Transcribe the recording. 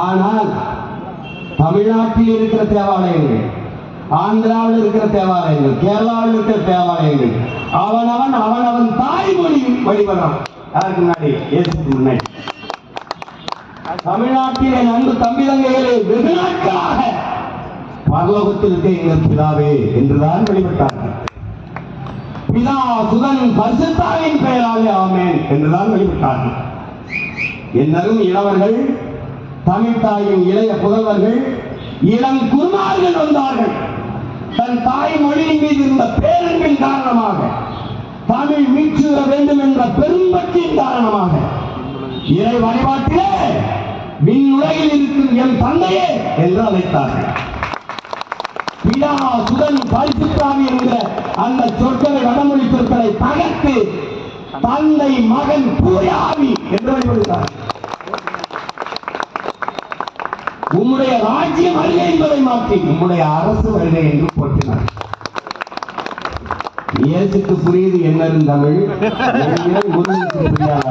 ஆனால் தமிழ்நாட்டில் இருக்கிற தேவாலயங்கள், ஆந்திராவில் இருக்கிற தேவாலயங்கள், கேரளாவில் இருக்கிற தேவாலயங்கள் அவனவன் தாய்மொழி வழிபடுறான். யாருக்கு முன்னாடி? இயேசுக்கு முன்னாடி. தமிழ்நாட்டிலே அன்பு தம்பி தங்கைகளே, வெகு நாட்களாக பரலோகத்தில் இருக்க எங்கள் பிதாவே என்றுதான் வழிபட்டார்கள். பிதா சுதன் பரிசுத்தாவின் பெயராலே ஆமென் என்றுதான் வழிபட்டார்கள். என்னரும் இளவர்கள், தமிழ் தாயின் இளைய புதல்வர்கள், இளம் குருமார்கள் வந்தார்கள். தன் தாய் மொழியின் மீது இருந்த பேரன்பின் காரணமாக, தமிழ் மீட்சுற வேண்டும் என்ற பெரும்பற்றின் காரணமாக, இறை வழிபாட்டிலே விண்ணுலகில் இருக்கும் என் தந்தையே என்று அழைத்தார்கள். பிதா சுதன் பரிசுத்தாவி என்கிற அந்த சொற்களை, வடமொழி சொற்களை தகர்த்து தந்தை மகன் தூயாவி என்று வழிபடுகிறார். உம்முடைய ராஜ்யம் வருகை என்பதை மாற்றி உம்முடைய அரசு வருகை என்று போற்றினார். இயேசுக்கு புரியுது என்ன தமிழ், புரியாத